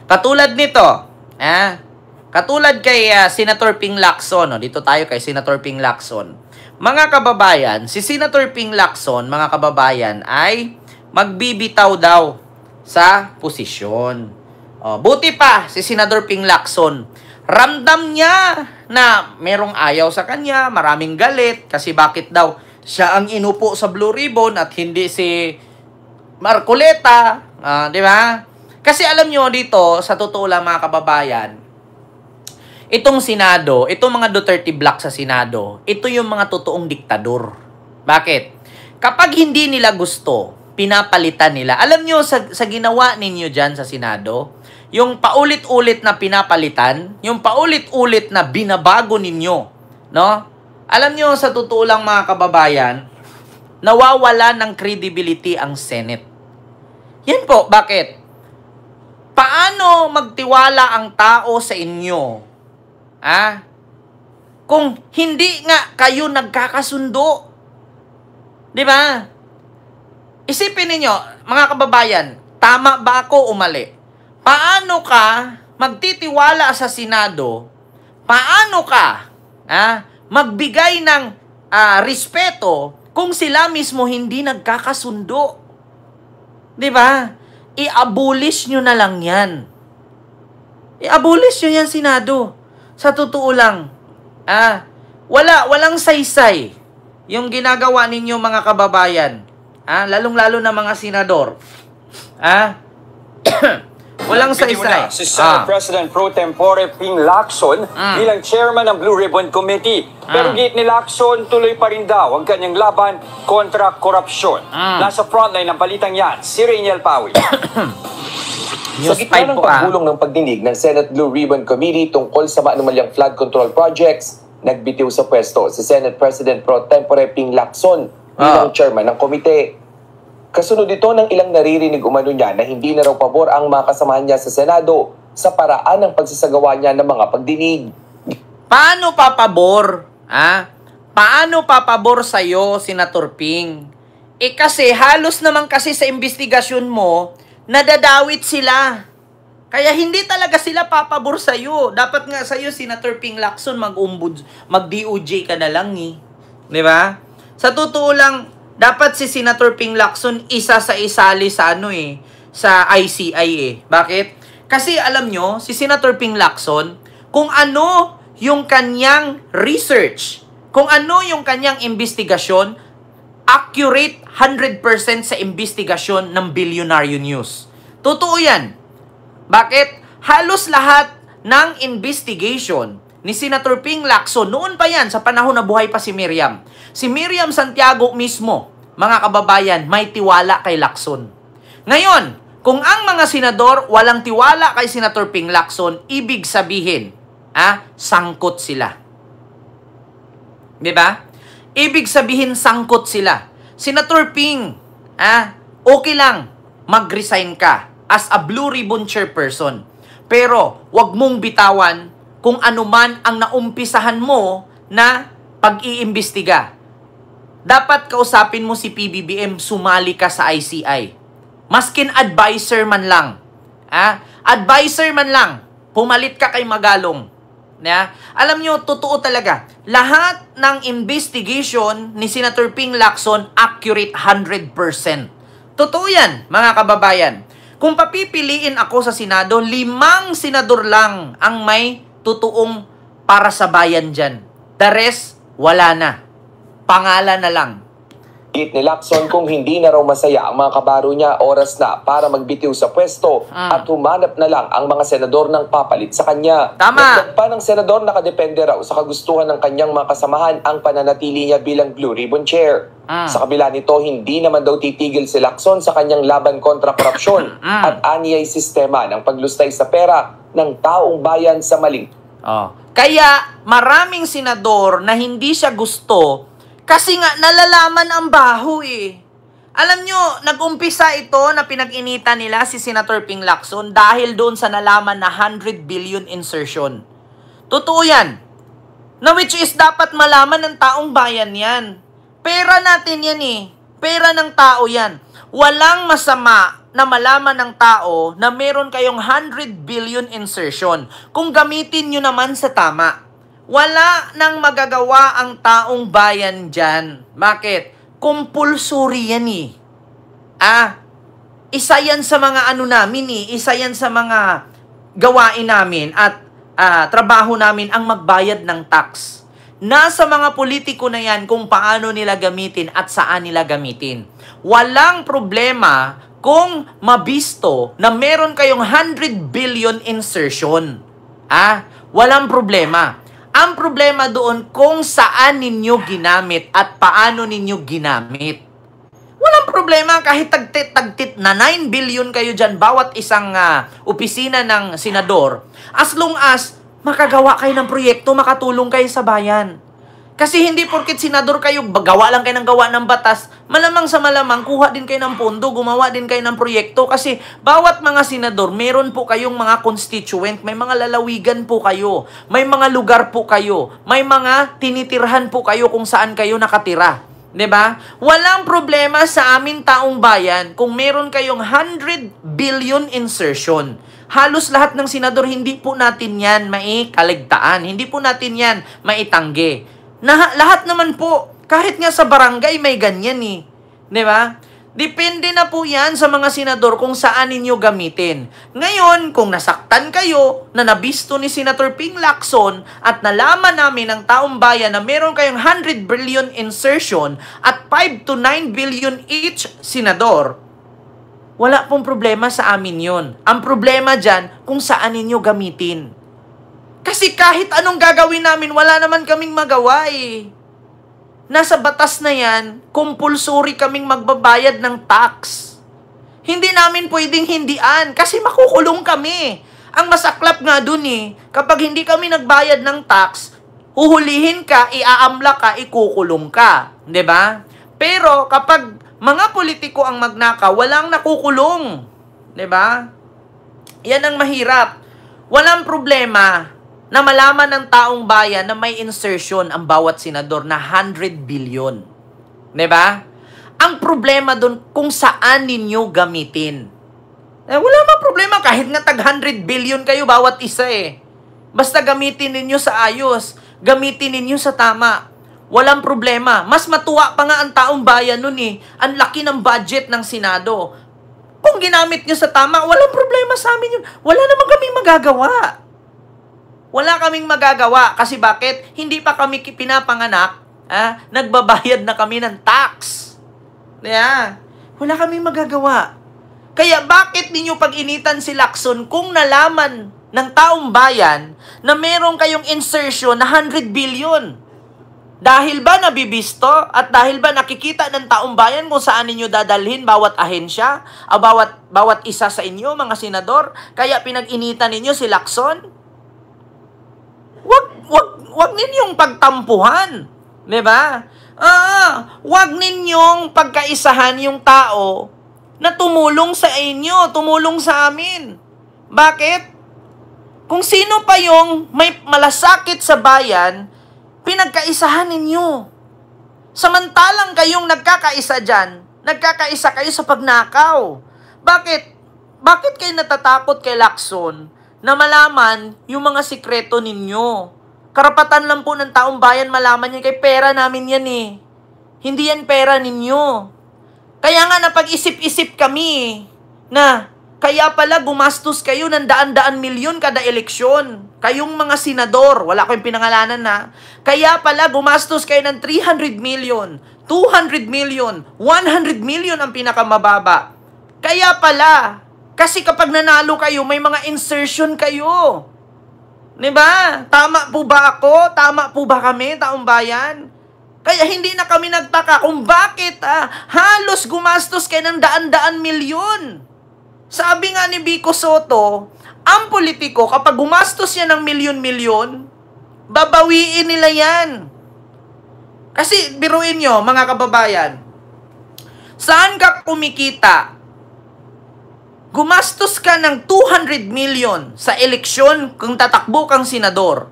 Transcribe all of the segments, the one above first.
Katulad nito, katulad kay Senator Ping Lacson, dito tayo kay Senator Ping Lacson. Mga kababayan, si Senator Ping Lacson, mga kababayan, ay magbibitaw daw sa posisyon. Buti pa si Senator Ping Lacson, ramdam niya na merong ayaw sa kanya, maraming galit, kasi bakit daw siya ang inupo sa Blue Ribbon at hindi si Marcoleta, di ba? Kasi alam nyo dito, sa totoo lang mga kababayan, itong Senado, itong mga Duterte Black sa Senado, ito yung mga totoong diktador. Bakit? Kapag hindi nila gusto, pinapalitan nila. Alam nyo, sa ginawa ninyo dyan sa Senado, yung paulit-ulit na pinapalitan, yung paulit-ulit na binabago ninyo, no? Alam nyo, sa totoo lang mga kababayan, nawawala ng credibility ang Senate. Yan po, bakit? Paano magtiwala ang tao sa inyo? Kung hindi nga kayo nagkakasundo. Di ba? Isipin ninyo, mga kababayan, tama ba ako o mali? Paano ka magtitiwala sa Senado? Paano ka magbigay ng respeto kung sila mismo hindi nagkakasundo? Di ba? I-abolish nyo na lang yan. I-abolish nyo yan, Senado. Sa totoo lang, walang saysay yung ginagawa ninyo mga kababayan. Lalong-lalo na mga senador. Walang saysay. Si Senate President Pro Tempore Ping Lacson bilang chairman ng Blue Ribbon Committee. Pero gate ni Lacson, tuloy pa rin daw ang kanyang laban kontra korupsyon. Nasa frontline ng balitang yan, si Rainiel Pawi. Sa gitna ng paghulong ng pagdinig ng Senate Blue Ribbon Committee tungkol sa maanumalyang flood control projects, nagbitiw sa pwesto si Senate President Pro Tempore Ping Lacson bilang chairman ng komite. Kasunod ito ng ilang naririnig umano niya na hindi na raw pabor ang mga kasamahan niya sa Senado sa paraan ng pagsasagawa niya ng mga pagdinig. Paano papabor? Paano papabor sa'yo, Senator Ping? Kasi halos naman kasi sa investigasyon mo, nadadawit sila. Kaya hindi talaga sila papabor sa'yo. Dapat nga sa'yo, Senator Ping Lacson, mag-DOJ ka na lang Di ba? Sa totoo lang, dapat si Senator Ping Lacson isa sa isali sa sa ICI Bakit? Kasi alam nyo, si Senator Ping Lacson, kung ano yung kanyang research, kung ano yung kanyang investigasyon, accurate 100% sa investigasyon ng Bilyonaryo News. Totoo yan. Bakit? Halos lahat ng investigation ni Senator Ping Lacson, noon pa yan, sa panahon na buhay pa si Miriam. Si Miriam Santiago mismo, mga kababayan, may tiwala kay Lacson. Ngayon, kung ang mga senador walang tiwala kay Senator Ping Lacson, ibig sabihin, sangkot sila. Diba? Ibig sabihin, sangkot sila. Senator Ping, okay lang, mag-resign ka as a Blue Ribbon chairperson. Pero, wag mong bitawan kung ano man ang naumpisahan mo na pag-iimbestiga. Dapat kausapin mo si PBBM, sumali ka sa ICI. Maskin advisor man lang. Advisor man lang. Pumalit ka kay Magalong. Alam nyo, totoo talaga. Lahat ng investigation ni Senator Ping Lacson, accurate 100%. Totoo yan, mga kababayan. Kung papipiliin ako sa Senado, 5 senador lang ang may totoong para sa bayan dyan. The rest, wala na. Pangalan na lang. Git ni Lacson, kung hindi na raw masaya ang mga kabaro niya, oras na para magbitiw sa pwesto at humanap na lang ang mga senador ng papalit sa kanya. Tama. Dagdag pa ng senador, nakadepende raw sa kagustuhan ng kanyang mga kasamahan ang pananatili niya bilang Blue Ribbon Chair. Sa kabila nito, hindi naman daw titigil si Lacson sa kanyang laban kontra korupsyon at aniyay sistema ng paglustay sa pera ng taong bayan sa maling. Kaya maraming senador na hindi siya gusto kasi nga nalalaman ang baho Alam nyo, nag-umpisa ito na pinag-initan nila si Senator Ping Lacson dahil doon sa nalaman na 100 billion insertion. Totoo yan. Na which is dapat malaman ng taong bayan yan. Pera natin yan Pera ng tao yan. Walang masama na malaman ng tao na meron kayong 100 billion insertion kung gamitin nyo naman sa tama. Wala nang magagawa ang taong bayan dyan. Bakit? Compulsory yan eh. Isa yan sa mga namin eh. Isa yan sa mga gawain namin at trabaho namin ang magbayad ng tax. Nasa mga politiko na yan kung paano nila gamitin at saan nila gamitin. Walang problema kung mabisto na meron kayong 100 billion insertion. Walang problema. Ang problema doon kung saan ninyo ginamit at paano ninyo ginamit. Walang problema kahit tagtit na 9 billion kayo dyan bawat isang opisina ng senador. As long as makagawa kayo ng proyekto, makatulong kayo sa bayan. Kasi hindi porket senador kayo, gawa lang kayo ng gawa ng batas, malamang sa malamang, kuha din kayo ng pondo, gumawa din kayo ng proyekto. Kasi bawat mga senador, meron po kayong mga constituent, may mga lalawigan po kayo, may mga lugar po kayo, may mga tinitirhan po kayo kung saan kayo nakatira. 'Di ba? Walang problema sa amin taong bayan kung meron kayong 100 billion insertion. Halos lahat ng senador, hindi po natin yan maikaligtaan, hindi po natin yan maitanggi. Lahat naman po, kahit nga sa barangay may ganyan eh. 'Di ba? Depende na po yan sa mga senador kung saan ninyo gamitin. Ngayon, kung nasaktan kayo na nabisto ni Senator Ping Lacson at nalaman namin ng taong bayan na meron kayong 100 billion insertion at 5 to 9 billion each senador, wala pong problema sa amin yun. Ang problema dyan kung saan ninyo gamitin. Kasi kahit anong gagawin namin, wala naman kaming magawa eh. Nasa batas na yan, compulsory kaming magbabayad ng tax. Hindi namin pwedeng hindian kasi makukulong kami. Ang masaklap nga dun eh, kapag hindi kami nagbayad ng tax, huhulihin ka, iaamla ka, ikukulong ka. 'Di ba? Pero kapag mga politiko ang magnakaw, walang nakukulong. 'Di ba? Yan ang mahirap. Walang problema na malaman ng taong bayan na may insertion ang bawat senador na 100 billion. 'Di ba? Ang problema doon kung saan ninyo gamitin. Wala mang problema kahit nga tag 100 billion kayo bawat isa eh. Basta gamitin ninyo sa ayos, gamitin ninyo sa tama. Walang problema. Mas matuwa pa nga ang taong bayan nun eh. Ang laki ng budget ng Senado. Kung ginamit nyo sa tama, walang problema sa amin yun. Wala naman kaming magagawa. Wala kaming magagawa. Kasi bakit? Hindi pa kami pinapanganak. Nagbabayad na kami ng tax. Wala kaming magagawa. Kaya bakit ninyo pag-initan si Lacson kung nalaman ng taong bayan na meron kayong insertion na 100 billion? Dahil ba nabibisto at dahil ba nakikita ng taong bayan kung saan ninyo dadalhin bawat ahensya o bawat isa sa inyo, mga senador? Kaya pinag-initan ninyo si Lacson? Wag ninyong pagtampuhan. 'Di ba? Wag ninyong pagkaisahan yung tao na tumulong sa inyo, tumulong sa amin. Bakit? Kung sino pa yung may malasakit sa bayan, pinagkaisahan ninyo. Samantalang kayong nagkakaisa dyan, nagkakaisa kayo sa pagnakaw. Bakit? Bakit kayo natatakot kay Lacson na malaman yung mga sikreto ninyo? Karapatan lang po ng taong bayan malaman yan, kay pera namin yan eh. Hindi yan pera ninyo. Kaya nga napag-isip-isip kami na kaya pala gumastos kayo ng daan-daan milyon kada eleksyon. Kayong mga senador, wala ko yung pinangalanan na. Kaya pala gumastos kayo ng 300 million, 200 million, 100 million ang pinakamababa. Kaya pala, kasi kapag nanalo kayo, may mga insertion kayo. 'Di ba? Tama po ba ako? Tama po ba kami, taong bayan? Kaya hindi na kami nagtaka kung bakit halos gumastos kayo ng daan-daan milyon. Sabi nga ni Vico Soto, ang politiko kapag gumastos yan ng milyon-milyon, babawiin nila yan. Kasi biruin nyo, mga kababayan, saan ka kumikita? Gumastos ka ng 200 million sa eleksyon kung tatakbo kang senador.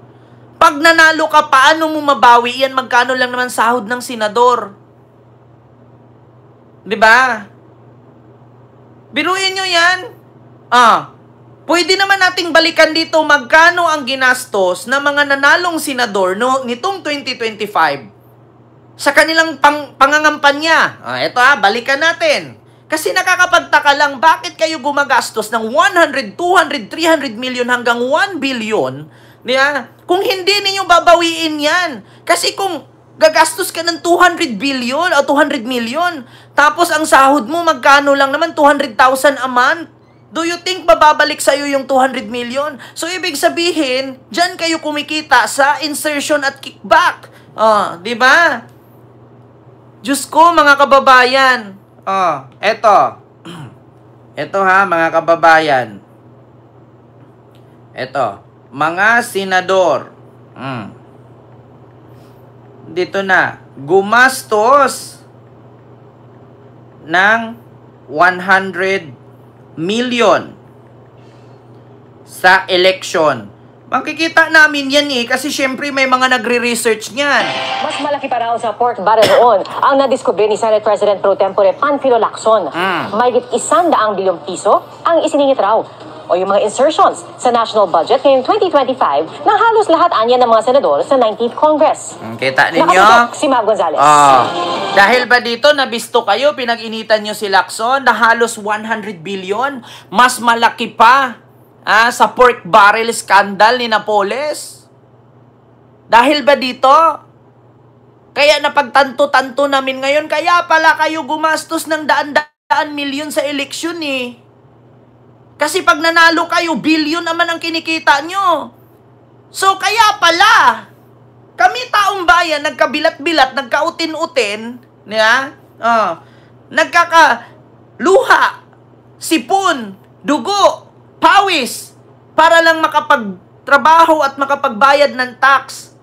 Pag nanalo ka, paano mo mabawi yan? Magkano lang naman sahod ng senador? 'Di ba? Biruin nyo yan. Pwede naman nating balikan dito magkano ang ginastos ng mga nanalong senador nitong 2025 sa kanilang pangangampanya. Ito balikan natin. Kasi nakakapagtaka lang, bakit kayo gumagastos ng 100, 200, 300 million hanggang 1 billion? Kung hindi ninyo babawiin yan. Kasi kung gagastos ka ng 200 billion o 200 million, tapos ang sahod mo magkano lang naman, 200,000 a month, do you think mababalik sa'yo yung 200 million? So, ibig sabihin, dyan kayo kumikita sa insertion at kickback. Di ba? Diyos ko, mga kababayan. Eto. Eto mga kababayan. Eto. Mga senador. Dito na. Gumastos ng 100 million sa election. Makikita namin yan kasi syempre may mga nagre-research niyan. Mas malaki pa raw sa pork barrel noon ang nadiskubre ni Senate President Pro Tempore Panfilo Lacson. Mahigit 100 bilyong piso ang isiningit raw o yung mga insertions sa national budget ngayong 2025 ng halos lahat anya ng mga senador sa 19th Congress. Kita ninyo? Nakatutok si Mav Gonzales. Dahil ba dito nabisto kayo, pinag-initan nyo si Lacson na halos 100 billion? Mas malaki pa sa pork barrel scandal ni Napoles? Dahil ba dito? Kaya napagtanto-tanto namin ngayon, kaya pala kayo gumastos ng daan-daan milyon sa eleksyon Kasi pag nanalo kayo, billion naman ang kinikita nyo. So, kaya pala, kami taong bayan, nagkabilat-bilat, nagkautin-utin, nagkakaluha, sipon, dugo, pawis, para lang makapagtrabaho at makapagbayad ng tax.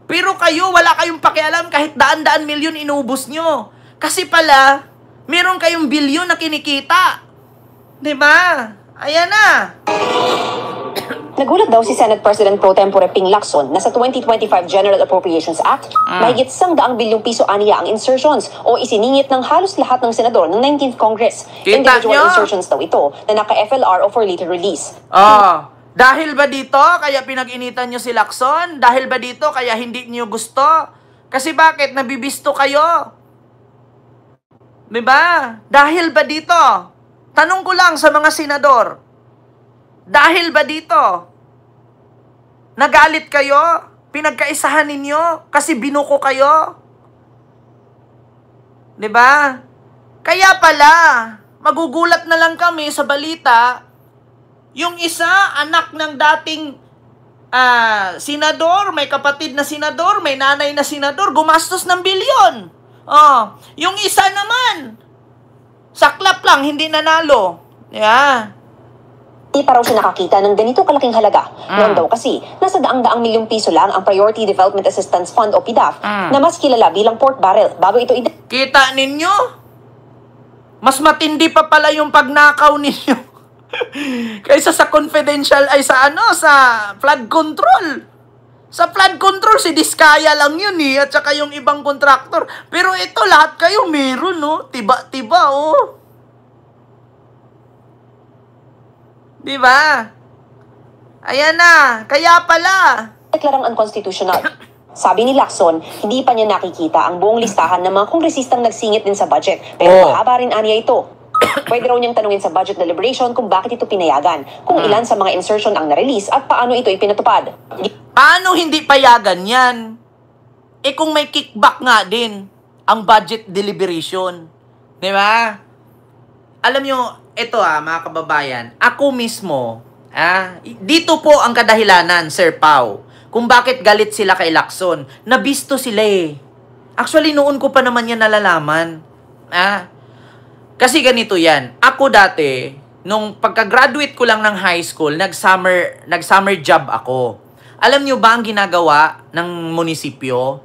Pero kayo, wala kayong pakialam kahit daan-daan milyon inubos nyo. Kasi pala, meron kayong bilyon na kinikita. Diba? Ayan na. Nagulat daw si Senate President Pro Tempore Ping Lacson na sa 2025 General Appropriations Act, mahigit 100 bilyong piso aniya ang insertions o isiningit ng halos lahat ng senador ng 19th Congress. Kita Individual nyo? insertions daw ito na naka-FLR o for later release. Dahil ba dito, kaya pinag-initan nyo si Lacson? Dahil ba dito, kaya hindi nyo gusto? Kasi bakit? Nabibisto kayo. Diba? Dahil ba dito? Tanong ko lang sa mga senador. Dahil ba dito? Nagalit kayo? Pinagkaisahan ninyo? Kasi binuko kayo? Diba? Kaya pala, magugulat na lang kami sa balita, yung isa, anak ng dating senador, may kapatid na senador, may nanay na senador, gumastos ng bilyon. Yung isa naman, saklap lang, hindi nanalo. Di pa raw siya nakakita ng ganito kalaking halaga. Noon daw kasi, nasa daang-daang milyong piso lang ang Priority Development Assistance Fund o PDAF na mas kilala bilang pork barrel bago ito Kita ninyo? Mas matindi pa pala yung pagnakaw ninyo kaysa sa confidential sa flood control. Sa flood control, si Diskaya lang yun at saka yung ibang kontraktor. Pero ito, lahat kayo meron, tiba-tiba, Diba? Ayan na, kaya pala. deklarang unconstitutional. Sabi ni Lacson, hindi pa niya nakikita ang buong listahan ng mga kongresistang nagsingit din sa budget. Pero mahaba rin aniya ito. Pwede raw niyang tanungin sa budget deliberation kung bakit ito pinayagan, kung ilan sa mga insertion ang na-release at paano ito ipinatupad. Paano hindi payagan yan? Kung may kickback nga din ang budget deliberation. Di ba? Alam nyo, ito mga kababayan, ako mismo, dito po ang kadahilanan, Sir Pau, kung bakit galit sila kay Lacson. Nabisto sila Actually, noon ko pa naman yan nalalaman. Kasi ganito yan. Ako dati, nung pagka-graduate ko lang ng high school, nag-summer job ako. Alam nyo ba ang ginagawa ng munisipyo?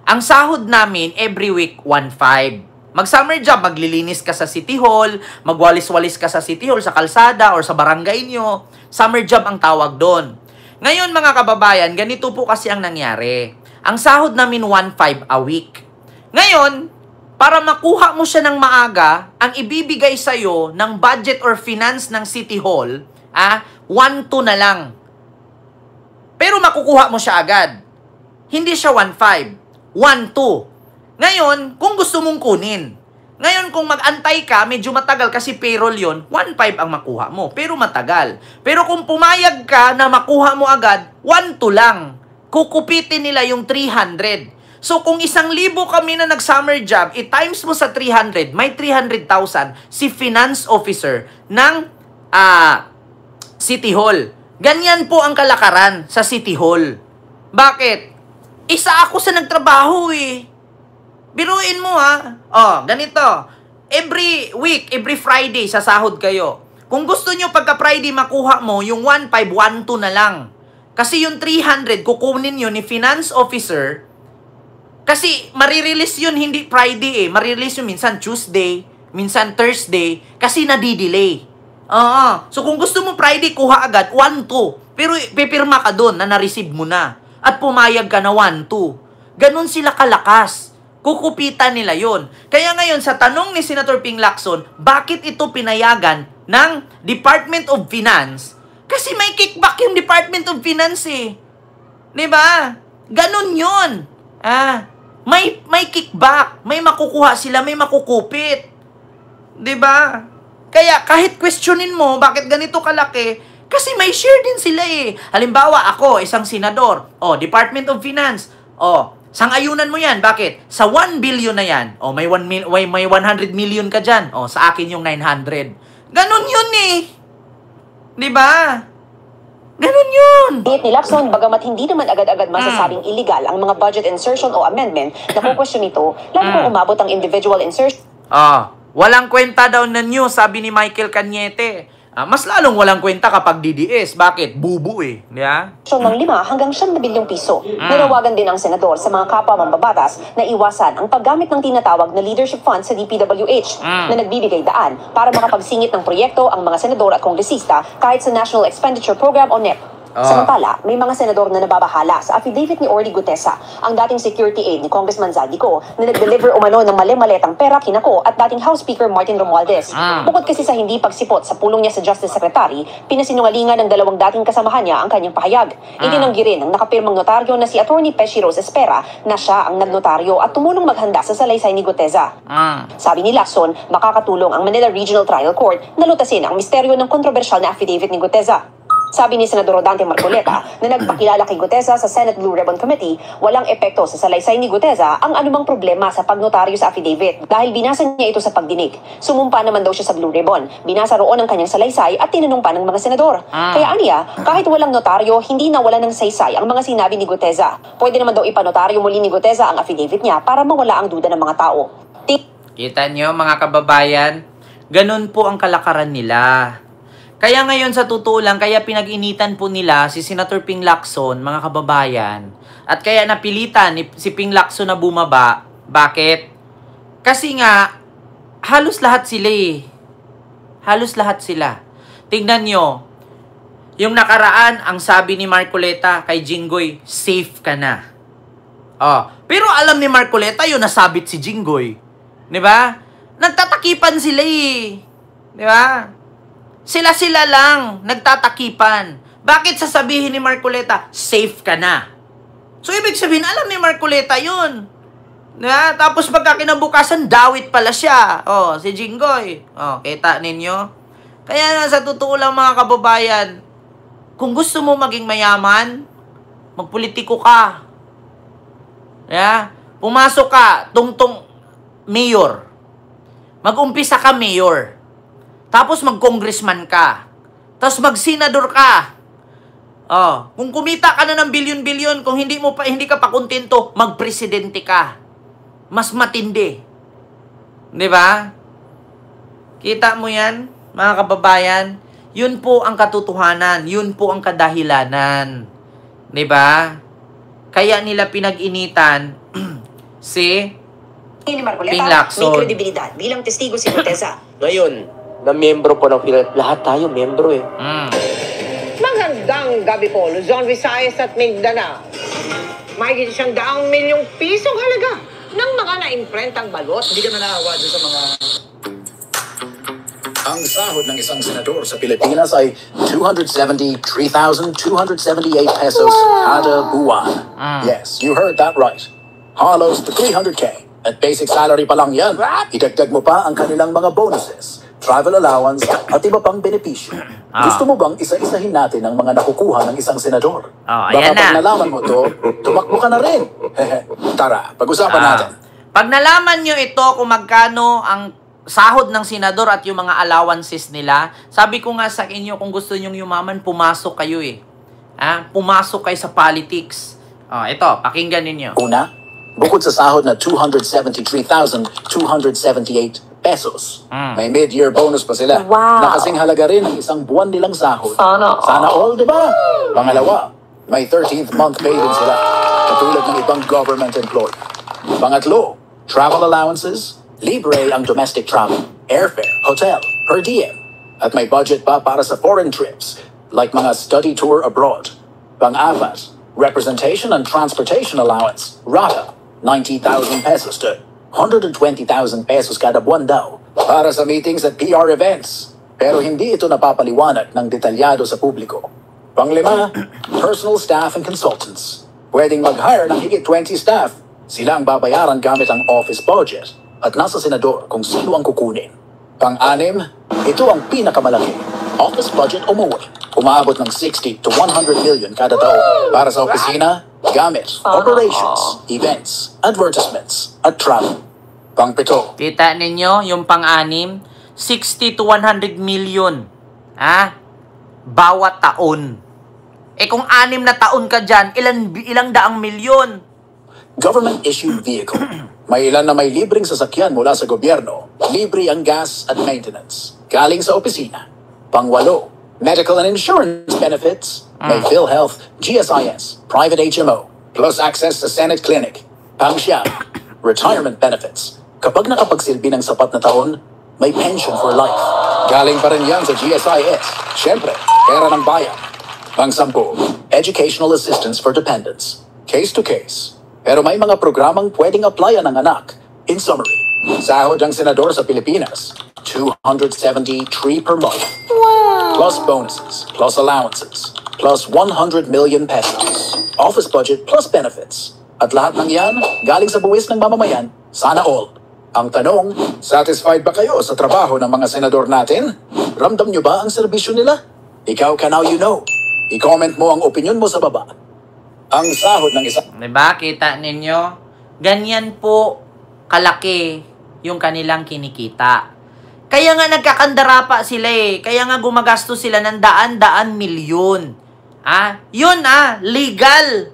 Ang sahod namin, every week, 1.5. Mag-summer job, maglilinis ka sa City Hall, magwalis-walis ka sa City Hall, sa kalsada, or sa barangay nyo. Summer job ang tawag doon. Ngayon, mga kababayan, ganito po kasi ang nangyari. Ang sahod namin, 1.5 a week. Ngayon, para makuha mo siya ng maaga, ang ibibigay sa'yo ng budget or finance ng City Hall, 1-2 na lang. Pero makukuha mo siya agad. Hindi siya 1-5, 1-2. Ngayon, kung gusto mong kunin, ngayon kung mag-antay ka, medyo matagal kasi payroll yon, 1-5 ang makuha mo, pero matagal. Pero kung pumayag ka na makuha mo agad, 1-2 lang. Kukupitin nila yung 300. So, kung 1,000 kami na nag-summer job, i-times mo sa 300, may 300,000 si finance officer ng City Hall. Ganyan po ang kalakaran sa City Hall. Bakit? Isa ako sa nagtrabaho eh. Biruin mo ganito. Every week, every Friday, sasahod kayo. Kung gusto nyo pagka-Friday makuha mo, yung 1-5, 1-2 na lang. Kasi yung 300, kukunin yun ni finance officer. Kasi marirelease yun hindi Friday eh. Marirelease yun minsan Tuesday, minsan Thursday, kasi nadidelay. So kung gusto mo Friday, kuha agad, 1-2. Pero pipirma ka doon na na-receive mo na. At pumayag ka na 1-2. Ganon sila kalakas. Kukupitan nila yon. Kaya ngayon, sa tanong ni Senator Ping Lacson, bakit ito pinayagan ng Department of Finance? Kasi may kickback yung Department of Finance eh. Diba? Ganon yun. May kickback, may makukuha sila, may makukupit. 'Di ba? Kaya kahit questionin mo bakit ganito kalaki, kasi may share din sila eh. Halimbawa, ako, isang senador, Department of Finance, sang-ayunan mo yan. Bakit? Sa 1 billion na yan, may 100 million ka dyan, sa akin yung 900. Ganon yun eh. 'Di ba? Ganun yun! Ni Lacson, bagamat hindi naman agad-agad masasabing illegal ang mga budget insertion o amendment, nakukwestiyon nito, lalo kung umabot ang individual insertion. Walang kwenta daw na news, sabi ni Michael Cañete. Mas lalong walang kwenta kapag DDS. Bakit? Bubu eh. Yeah? Ng 5 hanggang 7 bilyong piso. Nanawagan din ang senador sa mga kapwa mambabatas na iwasan ang paggamit ng tinatawag na leadership fund sa DPWH na nagbibigay daan para makapagsingit ng proyekto ang mga senador at kongresista kahit sa National Expenditure Program o NEP. Samantala, may mga senador na nababahala sa affidavit ni Orly Gutesa, ang dating security aide ni Congressman Zaldico, na nag-deliver umano ng mali-maletang pera kinako at dating House Speaker Martin Romualdez. Bukod kasi sa hindi pagsipot sa pulong niya sa Justice Secretary, pinasinungalingan ng 2 dating kasamahan niya ang kanyang pahayag. Itinanggi rin ng nakapirmang notaryo na si Attorney Pesci Rose Espera na siya ang nagnotaryo at tumulong maghanda sa salaysay ni Gutesa. Sabi ni Lacson, makakatulong ang Manila Regional Trial Court na lutasin ang misteryo ng kontrobersyal na affidavit ni Gutesa. Sabi ni Senador Dante Marcoleta na nagpakilala kay Gutesa sa Senate Blue Ribbon Committee, walang epekto sa salaysay ni Gutesa ang anumang problema sa pagnotaryo sa affidavit dahil binasa niya ito sa pagdinig. Sumumpa naman daw siya sa Blue Ribbon, binasa roon ang kanyang salaysay at tinanong pa ng mga senador. Kaya aniya, kahit walang notaryo, hindi nawala ng saysay ang mga sinabi ni Gutesa. Pwede naman daw ipanotaryo muli ni Gutesa ang affidavit niya para mawala ang duda ng mga tao. Kita nyo mga kababayan, ganun po ang kalakaran nila. Kaya ngayon sa totoo lang, kaya pinag-initan po nila si Senator Ping Lacson, mga kababayan. At kaya napilitan si Ping Lacson na bumaba. Bakit? Kasi nga, halos lahat sila eh. Halos lahat sila. Tingnan nyo, yung nakaraan, ang sabi ni Marcoleta kay Jinggoy, safe ka na. Pero alam ni Marcoleta yun, nasabit si Jinggoy. Diba? Nagtatakipan sila eh. Diba? Sila-sila lang, nagtatakipan. Bakit sasabihin ni Marcoleta, safe ka na? So, ibig sabihin, alam ni Marcoleta yun. Diba? Tapos, pagka kinabukasan, dawit pala siya. Si Jinggoy. Kita ninyo? Kaya sa totoo lang mga kababayan, kung gusto mo maging mayaman, magpolitiko ka. Yeah? Pumasok ka, tungtong mayor. Mag-umpisa ka mayor. Tapos mag-congressman ka. Tapos mag-senador ka. Kung kumita ka na ng bilyon-bilyon, kung hindi ka pa kontento, mag-presidente ka. Mas matindi. 'Di ba? Kita mo 'yan, mga kababayan? Yun po ang katotohanan, yun po ang kadahilanan. 'Di ba? Kaya nila pinag-initan si Ping Lacson. May kredibilidad bilang testigo si Gutesa. Ngayon, na miyembro po ng Philippines. Lahat tayo miyembro eh. Magandang gabi po, Luzon, Visayas at Mindanao. May 100 milyong pisong halaga ng mga naimprentang balot. Hindi ka na naawa doon sa mga... Ang sahod ng isang senador sa Pilipinas ay 273,278 pesos kada buwan. Yes, you heard that right. Halos to 300K. At basic salary pa lang yan. Idagdag mo pa ang kanilang mga bonuses, travel allowance, at iba pang benepisyo. Gusto mo bang isa-isahin natin ang mga nakukuha ng isang senador? Ayan Baka pag nalaman mo to, tumakbo ka na rin. Tara, pag-usapan natin. Pag nalaman nyo ito kung magkano ang sahod ng senador at yung mga allowances nila, sabi ko nga sa inyo, kung gusto nyong yumaman, pumasok kayo eh. Pumasok kayo sa politics. Ito, pakinggan ninyo. Una, bukod sa sahod na 273,278 pesos, may mid-year bonus pa sila. Wow. Nakasing halaga rin ang isang buwan nilang sahod. Sana all, di ba? Pangalawa, may 13th month pay din sila, katulad ng ibang government employee. Pangatlo, travel allowances, libre ang domestic travel, airfare, hotel, per diem. At may budget pa para sa foreign trips, like mga study tour abroad. Pang-apat, representation and transportation allowance, RATA, 90,000 pesos to 120,000 pesos kada buwan daw, para sa meetings at PR events. Pero hindi ito napapaliwanag ng detalyado sa publiko. Panglima, personal staff and consultants. Pwedeng mag-hire ng higit 20 staff. Sila ang babayaran gamit ang office budget at nasa senador kung sino ang kukunin. Pang-anim, ito ang pinakamalaki. Office budget umuwi. Umaabot ng 60 to 100 million kada taon para sa opisina, gamit, operations, events, advertisements, at travel. Pang-pito, Kita ninyo, yung pang-anim, 60 to 100 million. Bawat taon. Kung 6 na taon ka dyan, ilang daang milyon? government-issued vehicle. May ilan na may libreng sasakyan mula sa gobyerno. Libre ang gas at maintenance. Galing sa opisina. Pang-walo, medical and insurance benefits. May PhilHealth, GSIS, private HMO, plus access sa Senate Clinic. Pang-siyam, retirement benefits. Kapag nakapagsilbi ng sapat na taon, may pension for life. Galing pa rin yan sa GSIS. Siyempre, pera ng bayan. Pang-sampu, educational assistance for dependents. Case to case. Pero may mga programang pwedeng applyan ng anak. In summary, sahod ang senador sa Pilipinas, 273 per month. Wow! Plus bonuses, plus allowances, plus 100 million pesos. Office budget plus benefits. At lahat ng yan, galing sa buwis ng mamamayan, sana all. Ang tanong, satisfied ba kayo sa trabaho ng mga senador natin? Ramdam nyo ba ang serbisyo nila? Ikaw ka now you know. I-comment mo ang opinion mo sa baba. Ang sahod ng isa... Diba? Kita ninyo? Ganyan po kalaki yung kanilang kinikita. Kaya nga nagkakandarapa sila eh. Kaya nga gumagastos sila ng daan-daan milyon. Yun legal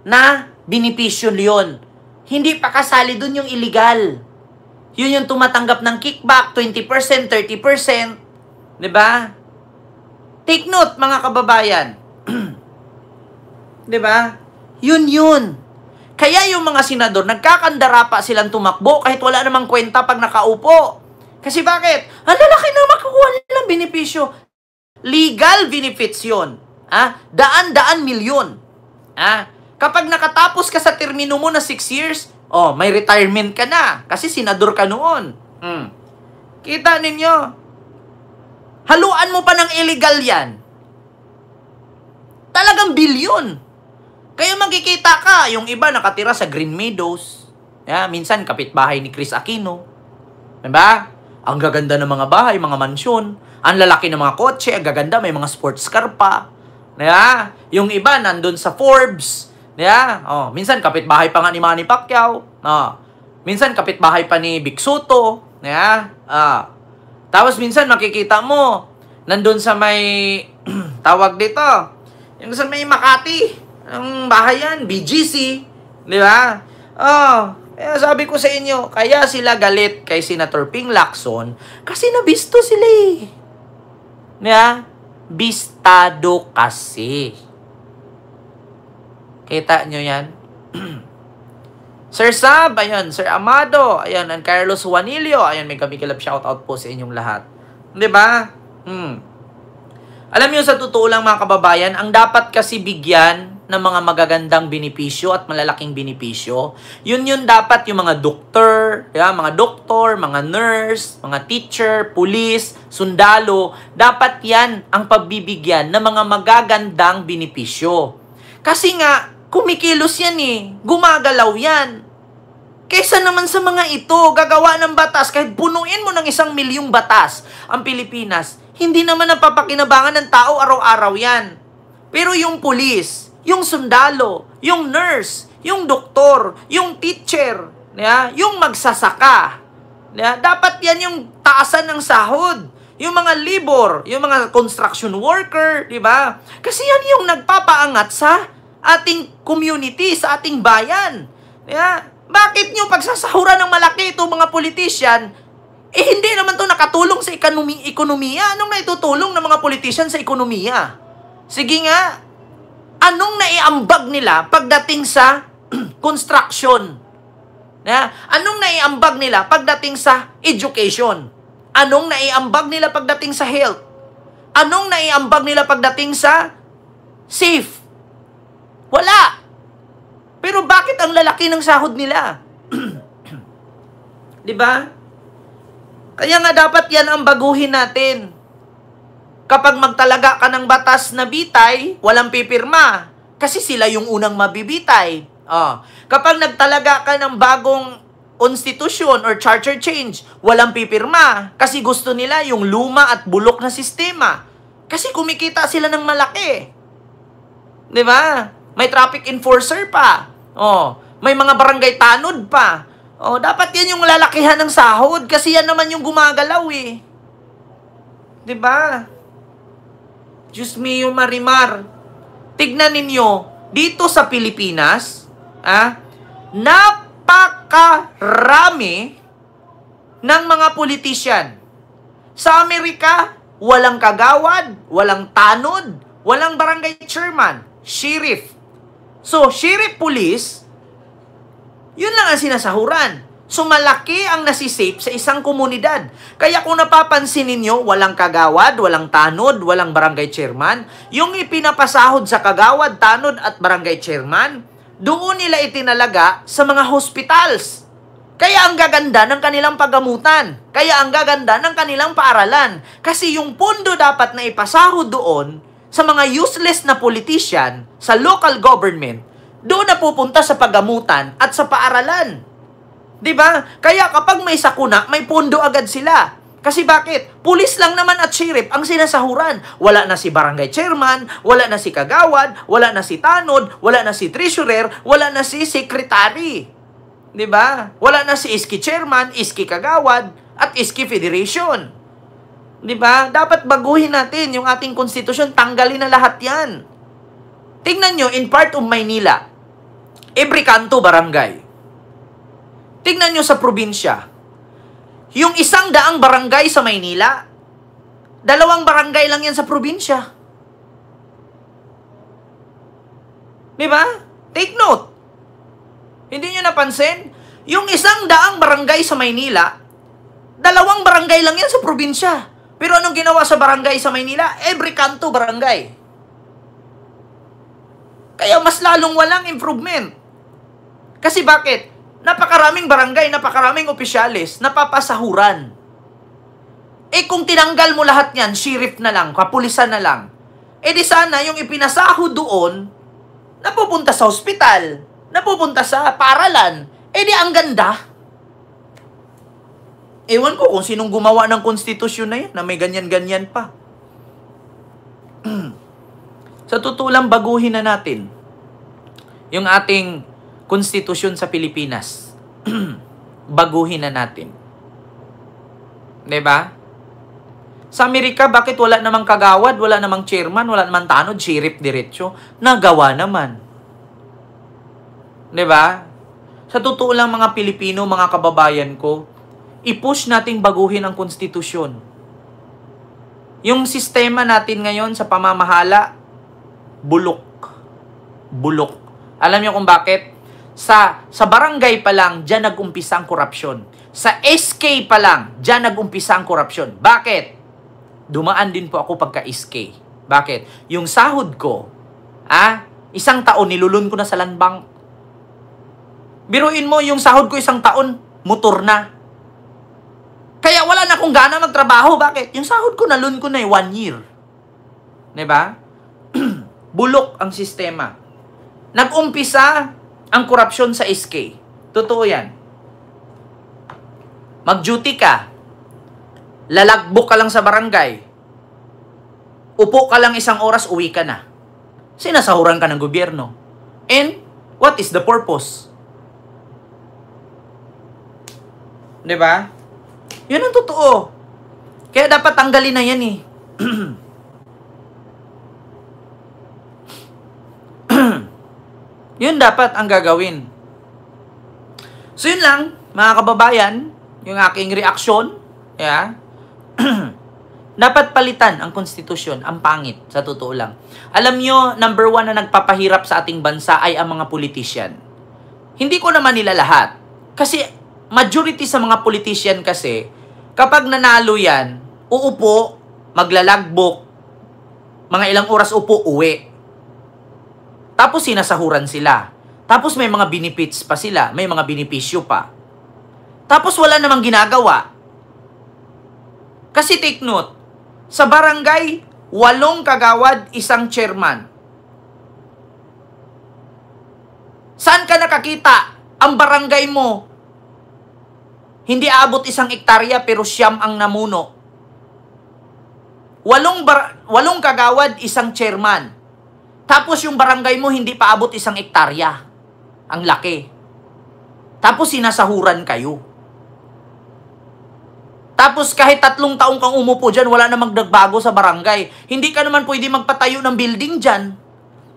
na binipisyo yun. Hindi pa kasali dun yung illegal. Yun yung tumatanggap ng kickback, 20%, 30%. Diba? Take note, mga kababayan. Diba? Yun. Kaya yung mga senador, nagkakandara pa silang tumakbo kahit wala namang kwenta pag nakaupo. Kasi bakit? Ang lalaki na makukuha nilang benepisyo. Legal benefits yun. Daan-daan milyon. Kapag nakatapos ka sa termino mo na 6 years, may retirement ka na. Kasi senador ka noon. Kita ninyo. Haluan mo pa ng illegal yan. Talagang bilyon. Kaya makikita ka, yung iba nakatira sa Green Meadows. Minsan kapitbahay ni Chris Aquino. Diba? Ang gaganda ng mga bahay, mga mansyon. Ang lalaki ng mga kotse, ang gaganda, may mga sports car pa. Diba? Yung iba nandun sa Forbes. Diba? Minsan kapitbahay pa nga ni Manny Pacquiao. Minsan kapitbahay pa ni Vic Soto. Diba? Tapos minsan makikita mo, nandun sa may, tawag dito, yung sa may Makati. Ang bahay yan, BGC. Di ba? Kaya sabi ko sa inyo, kaya sila galit kay Senator Ping Lacson kasi nabisto sila eh. Di ba? Bistado kasi. Kita nyo yan? Sir Sab, ayan. Sir Amado, ayan. And Carlos Juanilio, ayan. May kamikilap shoutout po sa inyong lahat. Di ba? Alam nyo, sa totoo lang mga kababayan, ang dapat kasi bigyan ng mga magagandang benepisyo at malalaking benepisyo. Yun dapat yung mga doktor, mga nurse, mga teacher, police, sundalo, dapat yan ang pagbibigyan ng mga magagandang benepisyo. Kasi nga, kumikilos yan gumagalaw yan. Kesa naman sa mga ito, gagawa ng batas, kahit punuin mo ng 1 milyong batas ang Pilipinas, hindi naman napapakinabangan ng tao araw-araw yan. Pero yung pulis, yung sundalo, yung nurse, yung doktor, yung teacher, yung magsasaka, dapat yan yung taasan ng sahod. Yung mga labor, yung mga construction worker, di ba? Kasi yan yung nagpapaangat sa ating community, sa ating bayan. Bakit nyo pagsasahuran ng malaki itong mga politician, hindi naman to nakatulong sa ekonomiya? Anong naitutulong ng mga politician sa ekonomiya? Sige nga, anong naiambag nila pagdating sa construction? Anong naiambag nila pagdating sa education? Anong naiambag nila pagdating sa health? Anong naiambag nila pagdating sa safe? Wala! Pero bakit ang lalaki ng sahod nila? 'Di ba? Kaya nga dapat yan ang baguhin natin. Kapag magtalaga ka ng batas na bitay, walang pipirma. Kasi sila yung unang mabibitay. Kapag nagtalaga ka ng bagong constitution or charter change, walang pipirma. Kasi gusto nila yung luma at bulok na sistema. Kasi kumikita sila ng malaki. 'Di ba? May traffic enforcer pa. May mga barangay tanod pa. Dapat yan yung lalakihan ng sahod kasi yan naman yung gumagalaw 'Di ba? Diyos mio Marimar. Tignan ninyo, dito sa Pilipinas, napakarami ng mga politician. Sa Amerika, walang kagawad, walang tanod, walang barangay chairman, sheriff. So, sheriff police, yun lang ang sinasahuran. So, malaki ang nasisave sa isang komunidad. Kaya kung napapansin ninyo, walang kagawad, walang tanod, walang barangay chairman, yung ipinapasahod sa kagawad, tanod at barangay chairman, doon nila itinalaga sa mga hospitals. Kaya ang gaganda ng kanilang paggamutan. Kaya ang gaganda ng kanilang paaralan. Kasi yung pondo dapat na ipasahod doon, sa mga useless na politician, sa local government, doon na pupunta sa paggamutan at sa paaralan. 'Di ba? Kaya kapag may sakuna, may pondo agad sila. Kasi bakit? Pulis lang naman at sheriff ang sinasahuran. Wala na si barangay chairman, wala na si kagawad, wala na si tanod, wala na si treasurer, wala na si secretary. 'Di ba? Wala na si iski chairman, iski kagawad, at iski federation. 'Di ba? Dapat baguhin natin yung ating konstitusyon, tanggalin na lahat 'yan. Tingnan nyo, in part of Maynila, every kanto barangay. Tingnan nyo sa probinsya, yung 100 barangay sa Maynila, 2 barangay lang yan sa probinsya. 'Di ba? Take note. Hindi nyo napansin? Yung 100 barangay sa Maynila, 2 barangay lang yan sa probinsya. Pero anong ginawa sa barangay sa Maynila? Every kanto barangay. Kaya mas lalong walang improvement. Kasi bakit? Napakaraming barangay, napakaraming opisyalis, napapasahuran. Kung tinanggal mo lahat yan, sheriff na lang, kapulisan na lang, di sana yung ipinasahod doon, napupunta sa ospital, napupunta sa paaralan, di ang ganda. Ewan ko kung sinong gumawa ng konstitusyon na yan, na may ganyan-ganyan pa. Sa totoo lang, baguhin na natin yung ating konstitusyon sa Pilipinas. Baguhin na natin. 'Di ba? Sa Amerika, bakit wala namang kagawad, wala namang chairman, wala namang tanod, sheriff diretso? Nagawa naman. 'Di ba? Sa totoo lang, mga Pilipino, mga kababayan ko, i-push nating baguhin ang konstitusyon. Yung sistema natin ngayon sa pamamahala, bulok. Bulok. Alam niyo kung bakit? Sa barangay pa lang, diyan nag-umpisa ang korupsyon. Sa SK pa lang, diyan nag-umpisa ang korupsyon. Bakit? Dumaan din po ako pagka SK. Bakit? Yung sahod ko, Isang taon, nilulun ko na sa land bank. Biruin mo, yung sahod ko isang taon, motor na. Kaya wala na akong gana magtrabaho. Bakit? Yung sahod ko, nalun ko na 1 year. Diba? Bulok ang sistema. Nag-umpisa ang korupsyon sa SK. Totoo yan. Mag-duty ka. Lalagbok ka lang sa barangay. Upo ka lang 1 oras, uwi ka na. Sinasahuran ka ng gobyerno. And, what is the purpose? Diba? Yun ang totoo. Kaya dapat tanggalin na yan eh. Yun dapat ang gagawin. So yun lang, mga kababayan, yung aking reaksyon, yeah. Dapat palitan ang konstitusyon, ang pangit, sa totoo lang. Alam nyo, number 1 na nagpapahirap sa ating bansa ay ang mga politician. Hindi ko naman nila lahat. Kasi, majority sa mga politician kasi, kapag nanalo yan, uupo, maglalagbok, mga ilang oras upo, uwi. Tapos sinasahuran sila. Tapos may mga benefits pa sila, may mga benepisyo pa. Tapos wala namang ginagawa. Kasi take note, sa barangay, 8 kagawad, 1 chairman. Saan ka nakakita? Ang barangay mo, hindi aabot 1 hektarya pero siyam ang namuno. 8 kagawad, 1 chairman. Tapos yung barangay mo, hindi pa abot 1 hektarya. Ang laki. Tapos sinasahuran kayo. Tapos kahit 3 taong kang umupo dyan, wala namang nagbago sa barangay. Hindi ka naman pwede magpatayo ng building dyan.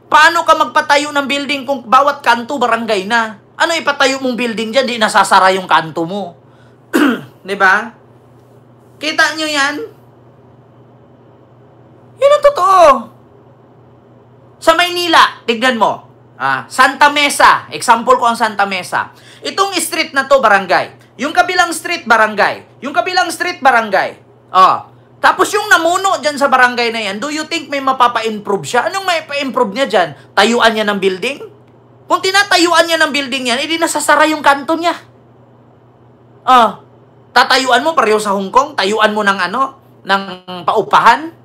Paano ka magpatayo ng building kung bawat kanto barangay na? Ano ipatayo mong building dyan? Di nasasara yung kanto mo. Diba? Kita nyo yan? Yun ang totoo. Sa Maynila, tignan mo. Santa Mesa. Example ko ang Santa Mesa. Itong street na to, barangay. Yung kabilang street, barangay. Yung kabilang street, barangay. Tapos yung namuno dyan sa barangay na yan, do you think may mapapa-improve siya? Anong may pa-improve niya dyan? Tayuan niya ng building? Kung tinatayuan niya ng building yan, edi nasasara yung kanto niya. Tatayuan mo pareho sa Hong Kong? Tayuan mo ng ng paupahan?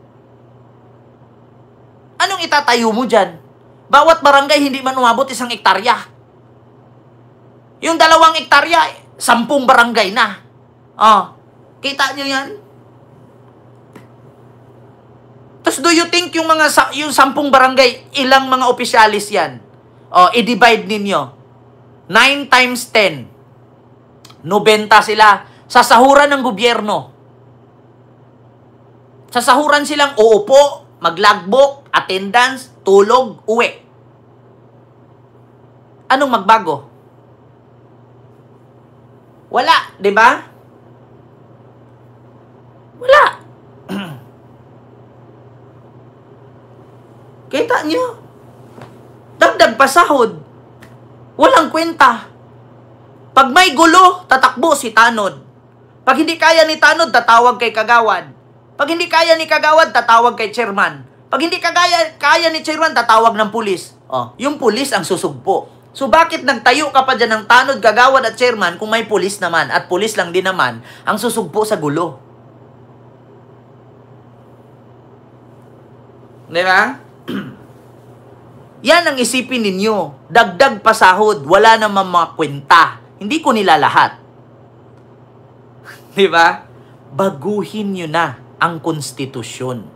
Anong itatayo mo dyan? Bawat barangay hindi man umabot 1 hektarya. Yung 2 hektarya, 10 barangay na. Kita nyo yan? Tapos do you think yung 10 barangay, ilang mga opisyalis yan? I-divide ninyo. 9 times 10. 90 sila. Sasahuran ng gobyerno. Sasahuran silang uupo, maglagbok, attendance, tulog, uwi. Anong magbago? Wala, di ba? Wala. Kita nyo? Dagdag pasahod. Walang kwenta. Pag may gulo, tatakbo si Tanod. Pag hindi kaya ni Tanod, tatawag kay Kagawad. Pag hindi kaya ni Kagawad, tatawag kay Chairman. Pag hindi kaya ni Chairman, tatawag ng pulis. Yung pulis ang susugpo. So bakit nagtayo ka pa dyan ng Tanod, Kagawad at Chairman kung may pulis naman at pulis lang din naman ang susugpo sa gulo? Diba? Yan ang isipin ninyo. Dagdag pasahod, wala namang mga kwenta. Hindi ko nila lahat. Diba? Baguhin nyo na ang konstitusyon.